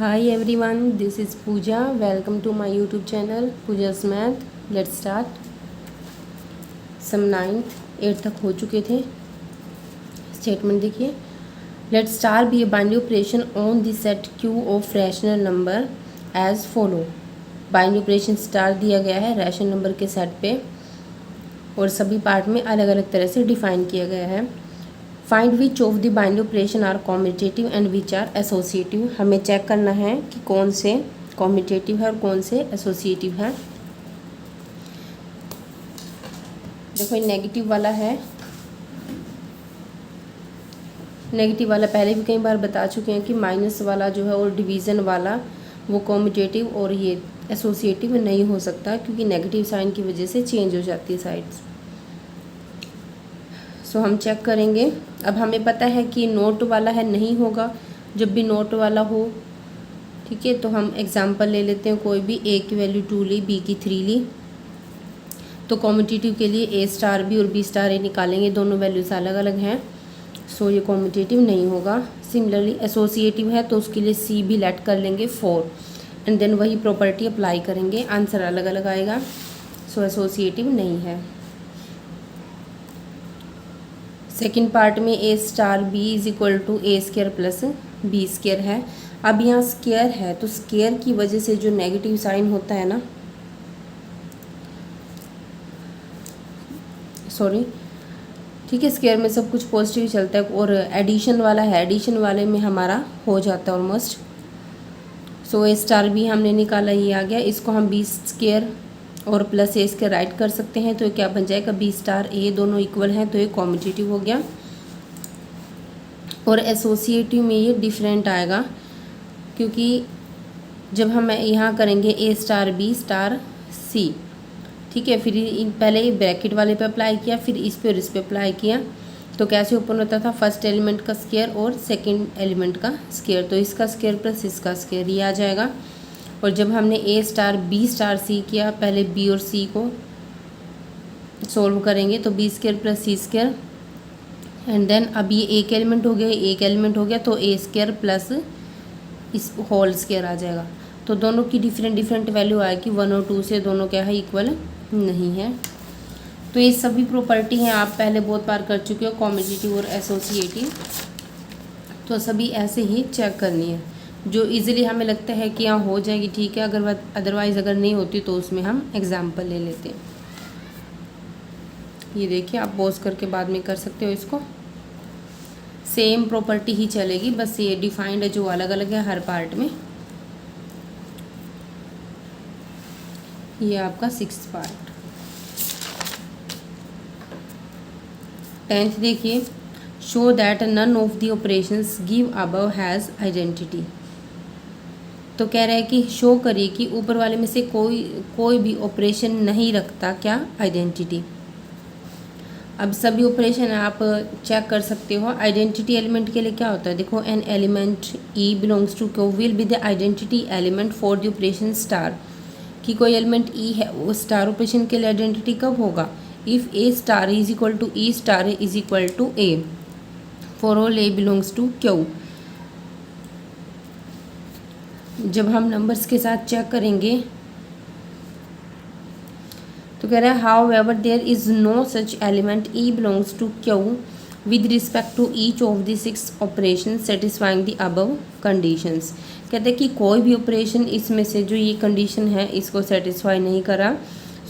Hi everyone, this is Pooja. Welcome to my YouTube channel Pooja's Math. Let's start. Some 9th 8th तक हो चुके थे. Statement देखिए. Let star be a binary operation on the set Q of rational number as follow. Binary operation star दिया गया है rational number के set पे और सभी पार्ट में अलग अलग तरह से डिफाइन किया गया है. Find which of the binary operation are commutative and which are associative. हमें चेक करना है कि कौन से कॉम्यूटेटिव है और कौन से एसोसिएटिव है. देखो ये नेगेटिव वाला है. नेगेटिव वाला पहले भी कई बार बता चुके हैं कि माइनस वाला जो है और डिवीज़न वाला वो कॉम्यूटेटिव और ये एसोसिएटिव नहीं हो सकता क्योंकि नेगेटिव साइन की वजह से चेंज हो जाती है साइड्स. सो हम चेक करेंगे. अब हमें पता है कि नोट वाला है नहीं होगा. जब भी नोट वाला हो ठीक है तो हम एग्जांपल ले लेते हैं. कोई भी ए की वैल्यू 2 ली, बी की 3 ली तो कॉम्यूटेटिव के लिए ए स्टार बी और बी स्टार ए निकालेंगे. दोनों वैल्यूज अलग अलग हैं सो ये कॉम्यूटेटिव नहीं होगा. सिमिलरली एसोसिएटिव है तो उसके लिए सी भी लेट कर लेंगे 4 एंड देन वही प्रॉपर्टी अप्लाई करेंगे. आंसर अलग अलग आएगा. सो एसोसिएटिव नहीं है. सेकेंड पार्ट में A star B is equal to A square plus B square है. अब यहाँ स्केयर है तो स्केयर की वजह से जो नेगेटिव साइन होता है ना, सॉरी ठीक है, स्केयर में सब कुछ पॉजिटिव चलता है और एडिशन वाला है. एडिशन वाले में हमारा हो जाता है ऑलमोस्ट. सो ए स्टार बी हमने निकाला, ये आ गया. इसको हम बी स्केयर और प्लस ए स्केयर राइट कर सकते हैं तो क्या बन जाएगा बी स्टार ए. दोनों इक्वल हैं तो ये कॉम्यूटेटिव हो गया. और एसोसिएटिव में ये डिफरेंट आएगा क्योंकि जब हम यहाँ करेंगे ए स्टार बी स्टार सी ठीक है, फिर पहले ब्रैकेट वाले पे अप्लाई किया, फिर इस पे और इस पे अप्लाई किया तो कैसे ओपन होता था फर्स्ट एलिमेंट का स्केयर और सेकंड एलिमेंट का स्केयर. तो इसका स्केयर प्लस इसका स्केयर ये आ जाएगा. और जब हमने A star B star C किया, पहले बी और सी को सोल्व करेंगे तो B square plus C square and then अब ये एक एलिमेंट हो गया, एक एलिमेंट हो गया तो ए स्केयर प्लस इस होल स्केयर आ जाएगा. तो दोनों की डिफरेंट डिफरेंट वैल्यू आएगी. 1 और 2 से दोनों क्या है इक्वल नहीं है. तो ये सभी प्रॉपर्टी हैं आप पहले बहुत बार कर चुके हो कॉम्यूटेटिव और एसोसिएटिव. तो सभी ऐसे ही चेक करनी है. जो इजीली हमें लगता है कि यहाँ हो जाएगी ठीक है, अगर अदरवाइज़ अगर नहीं होती तो उसमें हम एग्जाम्पल ले लेते हैं. ये देखिए आप पॉज करके बाद में कर सकते हो. इसको सेम प्रॉपर्टी ही चलेगी, बस ये डिफाइंड है जो अलग अलग है हर पार्ट में. ये आपका 6th पार्ट. 10th देखिए. Show that none of the operations give above has identity. तो कह रहा है कि शो करिए कि ऊपर वाले में से कोई भी ऑपरेशन नहीं रखता क्या आइडेंटिटी. अब सभी ऑपरेशन आप चेक कर सकते हो. आइडेंटिटी एलिमेंट के लिए क्या होता है देखो, an element e belongs to Q will be the identity element for the operation star. कि कोई एलिमेंट ई है वो स्टार ऑपरेशन के लिए आइडेंटिटी कब होगा, if a star is equal to e star is equal to A for all A belongs to Q. जब हम नंबर्स के साथ चेक करेंगे तो कह रहा है however there is no such element e belongs to Q with respect to each of the 6 operation satisfying the above conditions. कहते हैं कि कोई भी ऑपरेशन इसमें से जो ये कंडीशन है इसको सेटिस्फाई नहीं करा.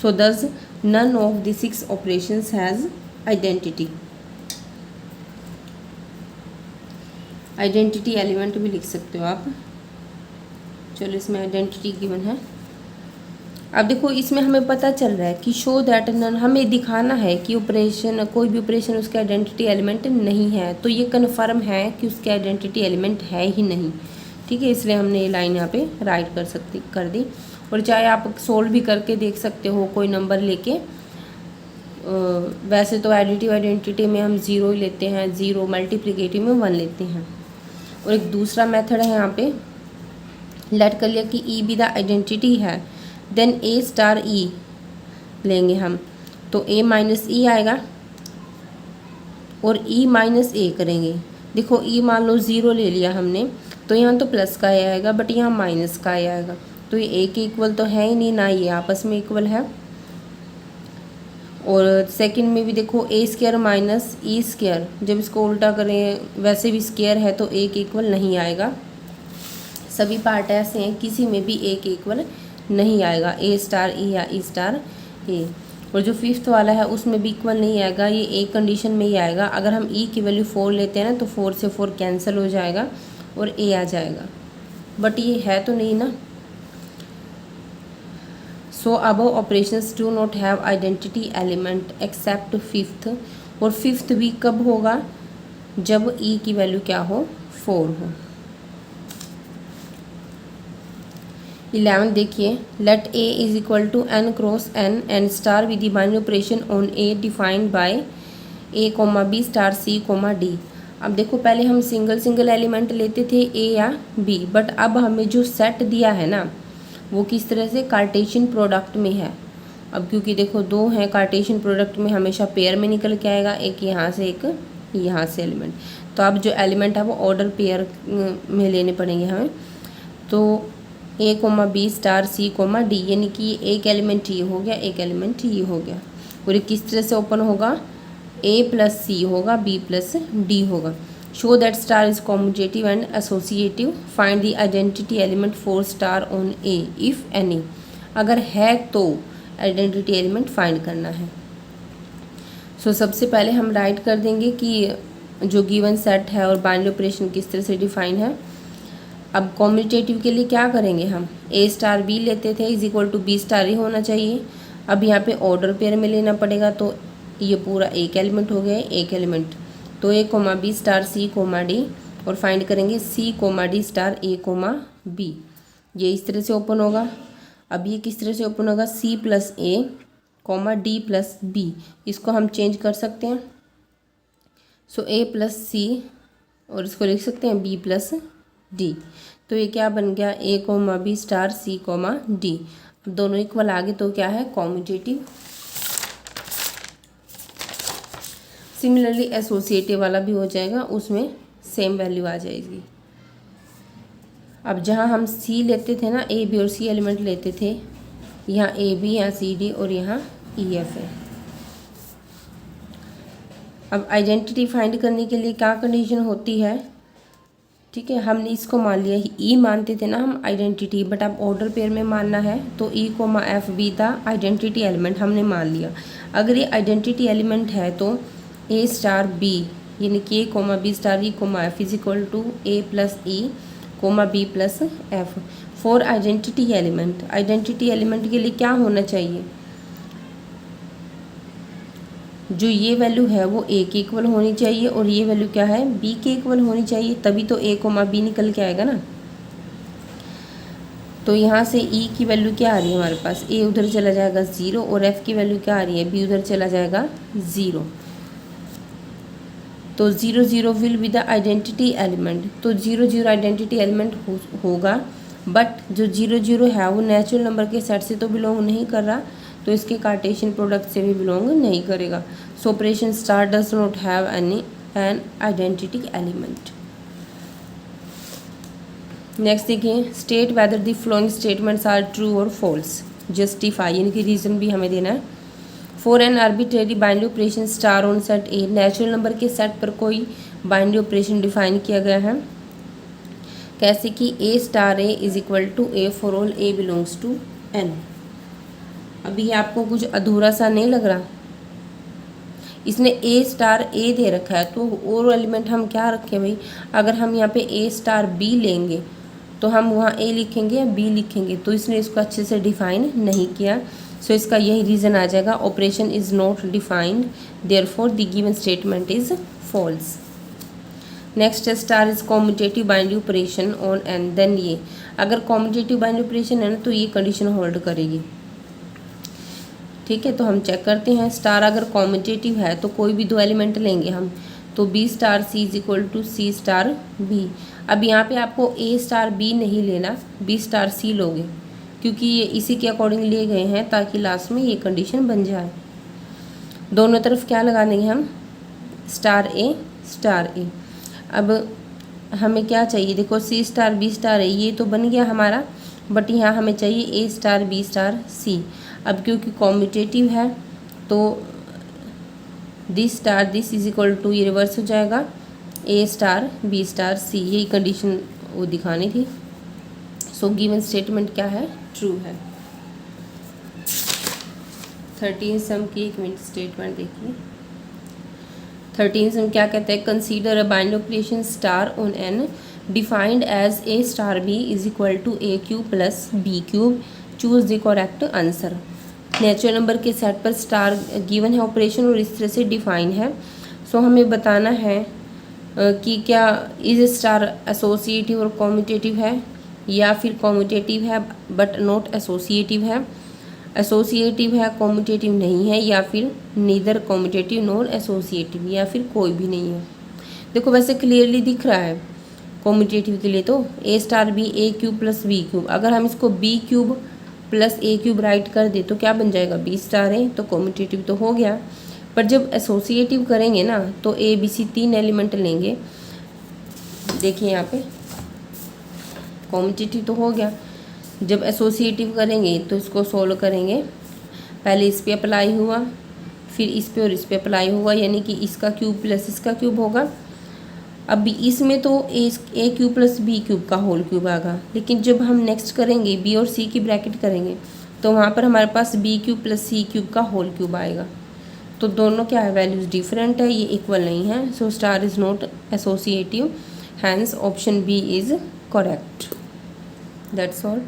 So thus none of the 6 operations has identity. Identity element भी लिख सकते हो आप. चलो इसमें आइडेंटिटी गिवन है. अब देखो इसमें हमें पता चल रहा है कि शो दैट नन, हमें दिखाना है कि ऑपरेशन कोई भी ऑपरेशन उसका आइडेंटिटी एलिमेंट नहीं है. तो ये कन्फर्म है कि उसके आइडेंटिटी एलिमेंट है ही नहीं ठीक है, इसलिए हमने ये लाइन यहाँ पे राइट कर दी. और चाहे आप सोल्व भी करके देख सकते हो कोई नंबर लेके. वैसे तो एडिटिव आइडेंटिटी में हम 0 ही लेते हैं, 0 मल्टीप्लिकेटिव में 1 लेते हैं. और एक दूसरा मेथड है यहाँ पे लेट कर लिया कि ई बी द आइडेंटिटी है, देन ए स्टार ई लेंगे हम तो ए माइनस ई आएगा और ई माइनस ए करेंगे. देखो ई मान लो 0 ले लिया हमने तो यहाँ तो प्लस का ए आएगा, बट यहाँ माइनस का ए आएगा। तो ये ए के इक्वल तो है ही नहीं, ना ये आपस में इक्वल है। और सेकंड में भी देखो ए स्क्वायर माइनस ई स्क्वायर, जब इसको उल्टा करें वैसे भी स्क्वायर है तो ए के इक्वल नहीं आएगा। सभी पार्ट ऐसे हैं, किसी में भी ए के इक्वल नहीं आएगा, ए स्टार ई या ई स्टार ए। और जो फिफ्थ वाला है उसमें भी इक्वल नहीं आएगा, ये एक कंडीशन में ही आएगा। अगर हम ई की वैल्यू 4 लेते हैं ना तो 4 से 4 कैंसिल हो जाएगा और ए आ जाएगा, बट ये है तो नहीं ना। So above operations do not have identity element except fifth. और फिफ्थ भी कब होगा, जब ई की वैल्यू क्या हो, 4 हो। 11 देखिए, let a is equal to n cross n and star with the binary operation on a defined by a comma B star c comma d. अब देखो पहले हम सिंगल सिंगल एलिमेंट लेते थे ए या बी, बट अब हमें जो सेट दिया है ना वो किस तरह से, कार्टेशियन प्रोडक्ट में है। अब क्योंकि देखो 2 हैं, कार्टेशियन प्रोडक्ट में हमेशा पेयर में निकल के आएगा, एक यहाँ से एक यहाँ से एलिमेंट। तो अब जो एलिमेंट है वो ऑर्डर पेयर में लेने पड़ेंगे हमें। तो ए comma B star c comma D, यानी कि एक एलिमेंट ये हो गया, एक एलिमेंट ये हो गया। और ये किस तरह से ओपन होगा, ए प्लस सी होगा, बी प्लस डी होगा। Show that star is commutative and associative, find the identity element for star on A if any. अगर है तो आइडेंटिटी एलिमेंट फाइंड करना है। सो सबसे पहले हम राइट कर देंगे कि जो गिवन सेट है और बाइनरी ऑपरेशन किस तरह से डिफाइन है। अब कॉम्यूटेटिव के लिए क्या करेंगे, हम ए स्टार बी लेते थे is equal to B star ही होना चाहिए। अब यहाँ पे ऑर्डर पेयर में लेना पड़ेगा, तो ये पूरा एक एलिमेंट हो गया, एक एलिमेंट। तो ए comma B star c comma D, और फाइंड करेंगे सी कोमा डी स्टार ए कोमा बी। ये इस तरह से ओपन होगा। अब ये किस तरह से ओपन होगा, सी प्लस ए कोमा डी प्लस बी। इसको हम चेंज कर सकते हैं। सो ए प्लस सी, और इसको लिख सकते हैं बी प्लस डी। तो ये क्या बन गया, ए comma B star c comma d. अब दोनों इक्वल आ गए तो क्या है, कॉम्यूटेटिव। सिमिलरली एसोसिएटिव वाला भी हो जाएगा, उसमें सेम वैल्यू आ जाएगी। अब जहाँ हम सी लेते थे ना, ए बी और सी एलिमेंट लेते थे, यहाँ ए बी, यहाँ सी डी और यहाँ ई एफ है। अब आइडेंटिटी फाइंड करने के लिए क्या कंडीशन होती है, ठीक है, हमने इसको मान लिया, ई मानते थे ना हम आइडेंटिटी, बट अब ऑर्डर पेयर में मानना है तो ई comma F B the identity element हमने मान लिया। अगर ये आइडेंटिटी एलिमेंट है तो ए स्टार बी, यानी कि A comma B star E comma F is equal to A plus E comma B plus F for identity element. Identity element के लिए क्या होना चाहिए, जो ये वैल्यू है वो ए के इक्वल होनी चाहिए और ये वैल्यू क्या है, बी के इक्वल होनी चाहिए, तभी तो ए कोमा बी निकल के आएगा ना। तो यहाँ से ई की वैल्यू क्या आ रही है हमारे पास, ए उधर चला जाएगा 0, और एफ की वैल्यू क्या आ रही है, बी उधर चला जाएगा 0। तो 0 0 will be the identity element. तो 0 0 आइडेंटिटी एलिमेंट होगा, बट जो 0 0 है वो नेचुरल नंबर के सेट से तो बिलोंग नहीं कर रहा, तो इसके कार्टेशियन प्रोडक्ट से भी बिलोंग नहीं करेगा। So operation star does not have an identity element. Next देखिए, state whether the following statements are true और फॉल्स। जस्टिफाई, इनकी रीज़न भी हमें देना है। For an arbitrary binary operation star on set A, natural number के set पर कोई बाइनरी ऑपरेशन डिफाइन किया गया है, कैसे कि A star A is equal to A for all A belongs to N. अभी आपको कुछ अधूरा सा नहीं लग रहा, इसने ए स्टार ए दे रखा है, तो और एलिमेंट हम क्या रखें भाई। अगर हम यहाँ पे ए स्टार बी लेंगे तो हम वहाँ ए लिखेंगे या बी लिखेंगे, तो इसने इसको अच्छे से डिफाइन नहीं किया। सो इसका यही रीज़न आ जाएगा, operation is not defined, therefore the given statement is false. Next है, star is commutative binary operation on N, then ये अगर कॉम्यूटेटिव बाइनरी ऑपरेशन है ना तो ये कंडीशन होल्ड करेगी, ठीक है। तो हम चेक करते हैं, स्टार अगर कॉम्यूटेटिव है तो कोई भी 2 एलिमेंट लेंगे हम, तो b star c is equal to c star b. अब यहाँ पे आपको ए स्टार बी नहीं लेना, बी स्टार सी लोगे, क्योंकि ये इसी के अकॉर्डिंग लिए गए हैं ताकि लास्ट में ये कंडीशन बन जाए। दोनों तरफ क्या लगा देंगे हम, स्टार ए स्टार ए। अब हमें क्या चाहिए, देखो सी स्टार बी स्टार है, ये तो बन गया हमारा, बट यहाँ हमें चाहिए a star B star c. अब क्योंकि कॉम्यूटेटिव है तो this star this is equal to, ये रिवर्स हो जाएगा, a star B star c, यही कंडीशन वो दिखानी थी। सो गिवन स्टेटमेंट क्या है, ट्रू है। 13 सम की 1 मिनट स्टेटमेंट देखिए। 13 सम क्या कहते हैं, consider a binary operation star on N defined as a star B is equal to a cube plus b cube, choose the correct answer. Natural number के set पर स्टार गिवन है operation और इस तरह से डिफाइन है। सो हमें बताना है कि क्या इज स्टार एसोसिएटिव और कॉम्यूटेटिव है, या फिर कॉम्यूटेटिव है बट नॉट एसोसिएटिव है, एसोसिएटिव है कॉम्यूटेटिव नहीं है, या फिर नीदर कॉम्यूटेटिव नॉर एसोसिएटिव, या फिर कोई भी नहीं है। देखो वैसे क्लियरली दिख रहा है कॉम्यूटेटिव के लिए तो ए स्टार बी ए क्यूब प्लस बी क्यूब, अगर हम इसको बी क्यूब प्लस ए क्यूब राइट कर दे तो क्या बन जाएगा, बी स्टार है, तो कॉम्यूटेटिव तो हो गया। पर जब एसोसिएटिव करेंगे ना तो ए बी सी 3 एलिमेंट लेंगे। देखिए यहाँ पे कॉम्यूटेटिव तो हो गया, जब एसोसिएटिव करेंगे तो इसको सोल्व करेंगे, पहले इस पे अप्लाई हुआ, फिर इस पे और इस पे अप्लाई हुआ, यानी कि इसका क्यूब प्लस इसका क्यूब होगा। अब इसमें तो ए क्यूब प्लस बी क्यूब का होल क्यूब आएगा, लेकिन जब हम नेक्स्ट करेंगे बी और सी की ब्रैकेट करेंगे तो वहाँ पर हमारे पास बी क्यूब प्लस सी क्यूब का होल क्यूब आएगा। तो दोनों क्या है, वैल्यूज़ डिफरेंट है, ये इक्वल नहीं है। So star is not associative, hence option B is correct. That's all.